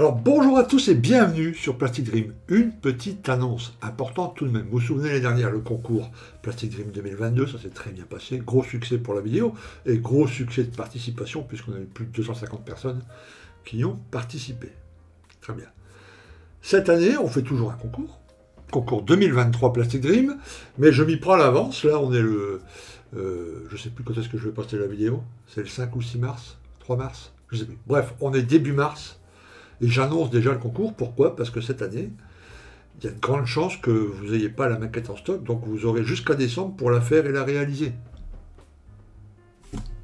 Alors bonjour à tous et bienvenue sur Plastic Dream. Une petite annonce importante tout de même. Vous vous souvenez l'année dernière, le concours Plastic Dream 2022, ça s'est très bien passé. Gros succès pour la vidéo et gros succès de participation puisqu'on a eu plus de 250 personnes qui y ont participé. Très bien. Cette année, on fait toujours un concours 2023 Plastic Dream, mais je m'y prends à l'avance. Là, on est le... je sais plus quand est-ce que je vais poster la vidéo. C'est le 5 ou 6 mars 3 mars, je sais plus. Bref, on est début mars. Et j'annonce déjà le concours. Pourquoi? Parce que cette année, il y a de grandes chances que vous n'ayez pas la maquette en stock, donc vous aurez jusqu'à décembre pour la faire et la réaliser.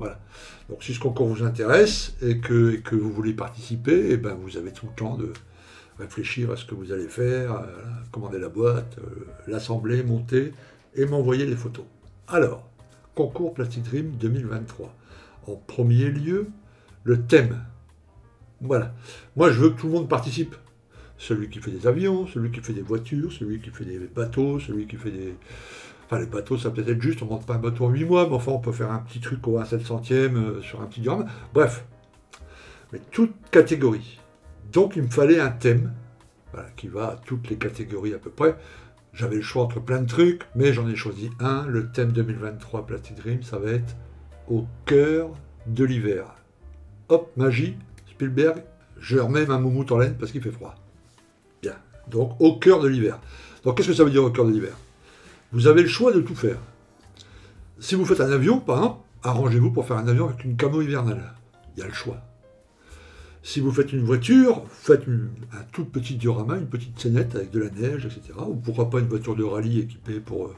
Voilà. Donc si ce concours vous intéresse et que vous voulez participer, eh ben, vous avez tout le temps de réfléchir à ce que vous allez faire, commander la boîte, l'assembler, monter et m'envoyer les photos. Alors, concours Plastic Dream 2023. En premier lieu, le thème. Voilà. Moi, je veux que tout le monde participe. Celui qui fait des avions, celui qui fait des voitures, celui qui fait des bateaux, celui qui fait des... Enfin, les bateaux, ça peut être juste, on ne monte pas un bateau en 8 mois, mais enfin, on peut faire un petit truc au 1/700e sur un petit diorama. Bref. Mais toute catégorie. Donc, il me fallait un thème, voilà, qui va à toutes les catégories à peu près. J'avais le choix entre plein de trucs, mais j'en ai choisi un. Le thème 2023 Plastic Dream, ça va être au cœur de l'hiver. Hop, magie. Spielberg, je remets ma moumoute en laine parce qu'il fait froid. Bien. Donc, au cœur de l'hiver. Donc, qu'est-ce que ça veut dire au cœur de l'hiver? Vous avez le choix de tout faire. Si vous faites un avion, par exemple, arrangez-vous pour faire un avion avec une camo hivernale. Il y a le choix. Si vous faites une voiture, faites un tout petit diorama, une petite scénette avec de la neige, etc. Ou pourquoi pas une voiture de rallye équipée pour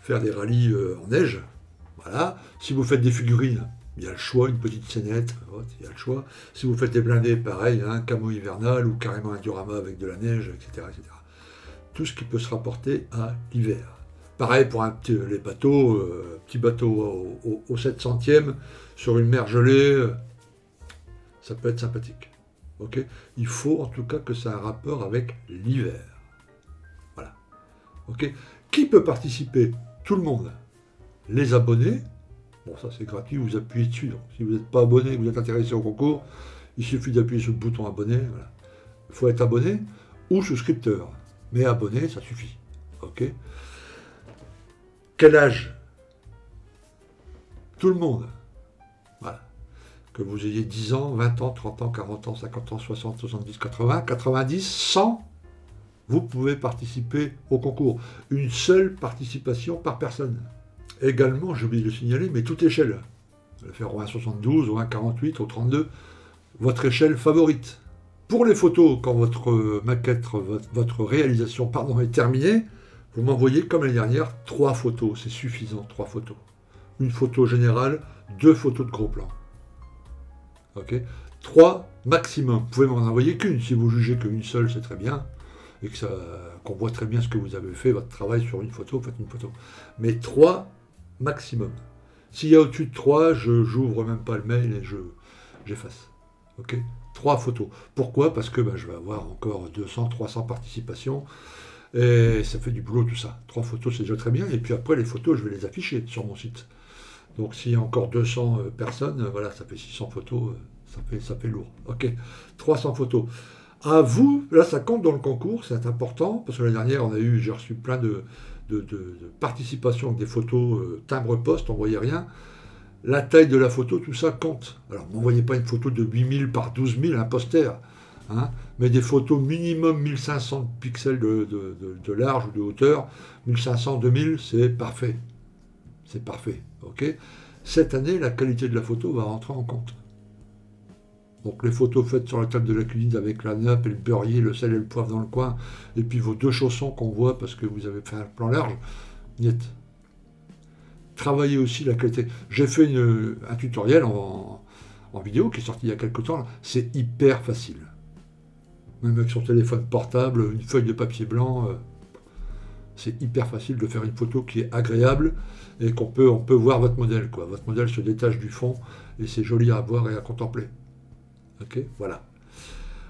faire des rallyes en neige. Voilà. Si vous faites des figurines, il y a le choix, une petite scénette, il y a le choix. Si vous faites des blindés, pareil, un camo hivernal ou carrément un diorama avec de la neige, etc., etc. Tout ce qui peut se rapporter à l'hiver. Pareil pour les bateaux, petit bateau au 700e, sur une mer gelée, ça peut être sympathique. Okay, il faut en tout cas que ça ait un rapport avec l'hiver. Voilà. Okay. Qui peut participer? Tout le monde. Les abonnés. Bon, ça c'est gratuit, vous appuyez dessus. Donc, si vous n'êtes pas abonné, vous êtes intéressé au concours, il suffit d'appuyer sur le bouton abonné. Voilà. Il faut être abonné ou souscripteur. Mais abonné, ça suffit. Ok. Quel âge? Tout le monde. Voilà. Que vous ayez 10 ans, 20 ans, 30 ans, 40 ans, 50 ans, 60, 70, 80, 90, 100, vous pouvez participer au concours. Une seule participation par personne. Également, j'ai oublié de le signaler, mais toute échelle. Vous allez faire au 1,72, au 1,48, au 32, votre échelle favorite. Pour les photos, quand votre maquette, votre réalisation est terminée, vous m'envoyez, comme l'année dernière, 3 photos. C'est suffisant, 3 photos. Une photo générale, 2 photos de gros plan. Ok, 3 maximum. Vous pouvez m'en envoyer qu'une. Si vous jugez qu'une seule, c'est très bien. Et qu'on voit très bien ce que vous avez fait, votre travail sur une photo, faites une photo. Mais 3 maximum. S'il y a au-dessus de 3, je n'ouvre même pas le mail et j'efface. Ok, 3 photos. Pourquoi? Parce que je vais avoir encore 200, 300 participations et ça fait du boulot tout ça. 3 photos, c'est déjà très bien. Et puis après, les photos, je vais les afficher sur mon site. Donc s'il y a encore 200 personnes, voilà, ça fait 600 photos, ça fait lourd. Ok, 300 photos. À vous, là ça compte dans le concours, c'est important, parce que l'année dernière, j'ai reçu plein de participation avec des photos timbre-poste, on ne voyait rien. La taille de la photo, tout ça compte. Alors, ne m'envoyez pas une photo de 8000 par 12000, un poster, hein, mais des photos minimum 1500 pixels de large ou de hauteur, 1500, 2000, c'est parfait. C'est parfait, ok. Cette année, la qualité de la photo va rentrer en compte. Donc les photos faites sur la table de la cuisine avec la nappe et le beurrier, le sel et le poivre dans le coin, et puis vos 2 chaussons qu'on voit parce que vous avez fait un plan large, net. Travaillez aussi la qualité. J'ai fait un tutoriel en vidéo qui est sorti il y a quelques temps, c'est hyper facile. Même avec son téléphone portable, une feuille de papier blanc, c'est hyper facile de faire une photo qui est agréable et on peut voir votre modèle, quoi. Votre modèle se détache du fond et c'est joli à voir et à contempler. Ok, voilà.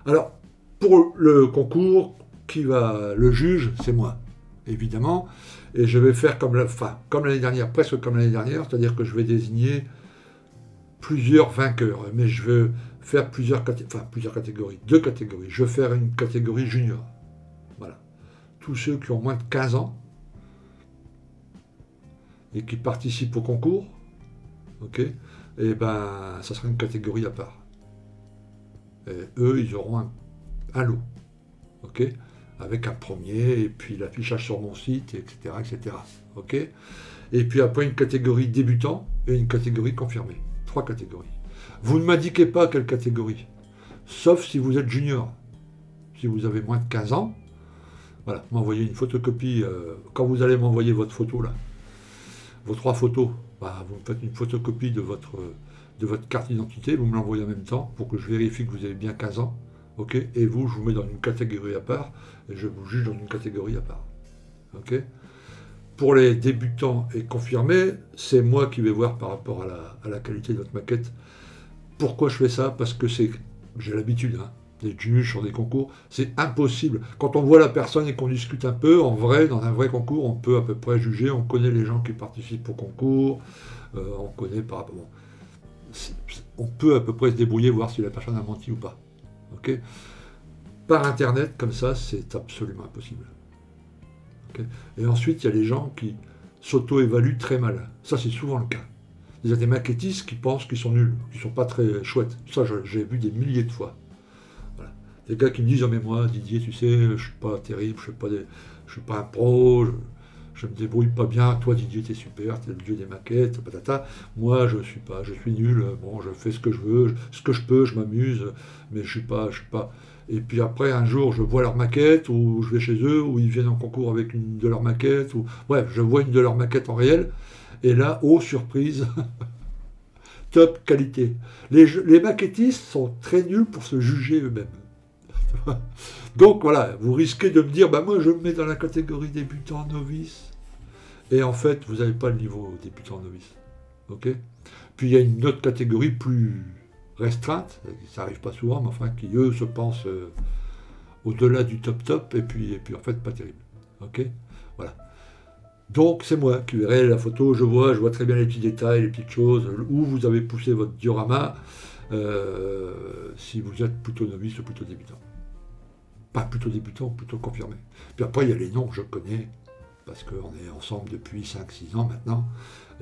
Alors, pour le concours, le juge, c'est moi, évidemment. Et je vais faire comme l'année dernière, presque comme l'année dernière, c'est-à-dire que je vais désigner plusieurs vainqueurs, mais je veux faire plusieurs catégories, 2 catégories. Je vais faire une catégorie junior. Voilà. Tous ceux qui ont moins de 15 ans et qui participent au concours, ok, et ben ça sera une catégorie à part. Et eux, ils auront un lot, ok, avec un premier, et puis l'affichage sur mon site, etc., etc., ok. Et puis après une catégorie débutant et une catégorie confirmée. 3 catégories. Vous ne m'indiquez pas quelle catégorie, sauf si vous êtes junior. Si vous avez moins de 15 ans, voilà, m'envoyez une photocopie. Quand vous allez m'envoyer votre photo, là, vos 3 photos, bah, vous me faites une photocopie de votre carte d'identité, vous me l'envoyez en même temps pour que je vérifie que vous avez bien 15 ans. Ok, et vous, je vous mets dans une catégorie à part, et je vous juge dans une catégorie à part. Ok. Pour les débutants et confirmés, c'est moi qui vais voir par rapport à la qualité de votre maquette. Pourquoi je fais ça? Parce que j'ai l'habitude, hein, d'être juge sur des concours, c'est impossible. Quand on voit la personne et qu'on discute un peu, en vrai, dans un vrai concours, on peut à peu près juger, on connaît les gens qui participent au concours, on connaît par rapport... Bon, on peut à peu près se débrouiller, voir si la personne a menti ou pas. Okay. Par Internet, comme ça, c'est absolument impossible. Okay. Et ensuite, il y a les gens qui s'auto-évaluent très mal. Ça, c'est souvent le cas. Il y a des maquettistes qui pensent qu'ils sont nuls, qui ne sont pas très chouettes. Ça, j'ai vu des milliers de fois. Voilà. Des gars qui me disent « Ah mais moi, Didier, tu sais, je ne suis pas terrible, je ne suis pas un pro, je me débrouille pas bien, toi Didier, t'es super, t'es le dieu des maquettes, patata. Moi, je suis nul, bon, je fais ce que je veux, ce que je peux, je m'amuse, mais je suis pas... Et puis après, un jour, je vois leur maquette, ou je vais chez eux, ou ils viennent en concours avec une de leurs maquettes, ou... Bref, je vois une de leurs maquettes en réel, et là, oh, surprise, top qualité. Les maquettistes sont très nuls pour se juger eux-mêmes. Donc voilà, vous risquez de me dire, bah moi je me mets dans la catégorie débutant novice, et en fait vous n'avez pas le niveau débutant novice. Ok. Puis il y a une autre catégorie plus restreinte, ça n'arrive pas souvent, mais enfin qui eux se pensent au-delà du top, et puis en fait pas terrible. Ok. Voilà. Donc c'est moi qui verrai la photo, je vois très bien les petits détails, les petites choses, où vous avez poussé votre diorama, si vous êtes plutôt novice ou plutôt débutant. Pas plutôt débutant, plutôt confirmé. Puis après, il y a les noms que je connais, parce qu'on est ensemble depuis 5-6 ans maintenant,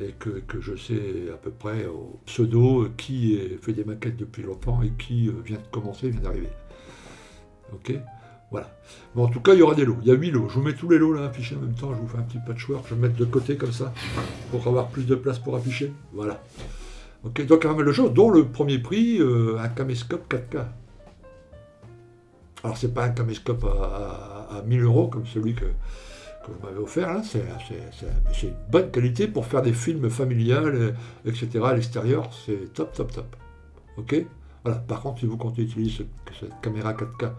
et que je sais à peu près au pseudo qui fait des maquettes depuis longtemps et qui vient de commencer, vient d'arriver. Ok. Voilà. Mais en tout cas, il y aura des lots. Il y a 8 lots. Je vous mets tous les lots là affichés en même temps. Je vous fais un petit patchwork. Je vais me mettre de côté comme ça, pour avoir plus de place pour afficher. Voilà. Ok. Donc, il y a pas mal de choses, dont le premier prix, un caméscope 4K. Alors, c'est pas un caméscope à 1000 € comme celui que vous m'avez offert, là. C'est une bonne qualité pour faire des films familiales, etc. à l'extérieur. C'est top. Ok. Voilà. Par contre, si vous comptez utiliser cette caméra 4K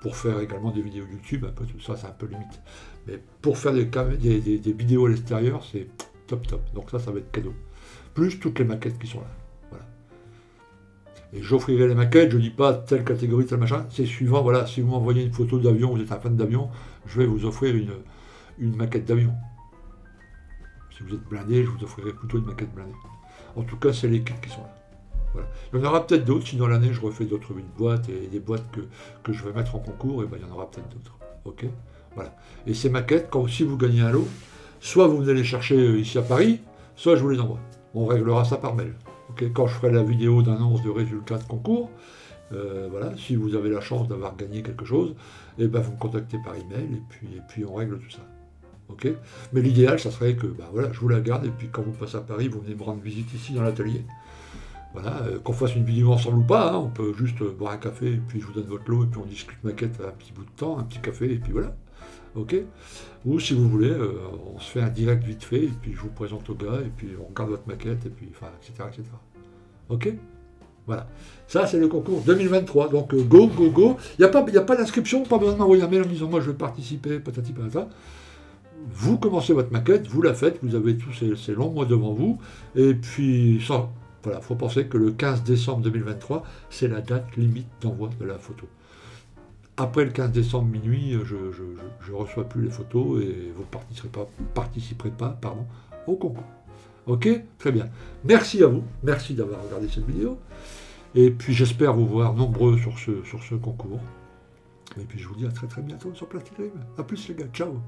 pour faire également des vidéos YouTube, un peu tout ça, c'est un peu limite. Mais pour faire des vidéos à l'extérieur, c'est top. Donc ça va être cadeau. Plus toutes les maquettes qui sont là. Et j'offrirai les maquettes, je ne dis pas telle catégorie, tel machin, c'est suivant, voilà, si vous m'envoyez une photo d'avion, vous êtes un fan d'avion, je vais vous offrir une maquette d'avion. Si vous êtes blindé, je vous offrirai plutôt une maquette blindée. En tout cas, c'est les kits qui sont là. Voilà. Il y en aura peut-être d'autres, si dans l'année je refais d'autres boîtes, et des boîtes que je vais mettre en concours, et ben il y en aura peut-être d'autres. Ok. Voilà. Et ces maquettes, si vous gagnez un lot, soit vous venez les chercher ici à Paris, soit je vous les envoie. On réglera ça par mail. Okay, quand je ferai la vidéo d'annonce de résultats de concours, voilà, si vous avez la chance d'avoir gagné quelque chose, et ben vous me contactez par email et puis on règle tout ça. Okay. Mais l'idéal, ça serait que voilà, je vous la garde et puis quand vous passez à Paris, vous venez me rendre visite ici dans l'atelier. Voilà, qu'on fasse une vidéo ensemble ou pas, hein, on peut juste boire un café et puis je vous donne votre lot et puis on discute maquette un petit bout de temps, un petit café et puis voilà. Ok. Ou si vous voulez, on se fait un direct vite fait, et puis je vous présente au gars, et puis on regarde votre maquette, et puis, enfin, etc. Ok. Voilà. Ça, c'est le concours 2023. Donc, go. Il n'y a pas d'inscription, pas besoin de m'envoyer un mail en me disant, moi, je vais participer, patati patata. Vous commencez votre maquette, vous la faites, vous avez tous ces longs mois devant vous, et puis, voilà, il faut penser que le 15 décembre 2023, c'est la date limite d'envoi de la photo. Après le 15 décembre minuit, je ne reçois plus les photos et vous ne participerez pas au concours. Ok? Très bien. Merci à vous. Merci d'avoir regardé cette vidéo. Et puis j'espère vous voir nombreux sur ce concours. Et puis je vous dis à très très bientôt sur Platinum. A plus les gars. Ciao.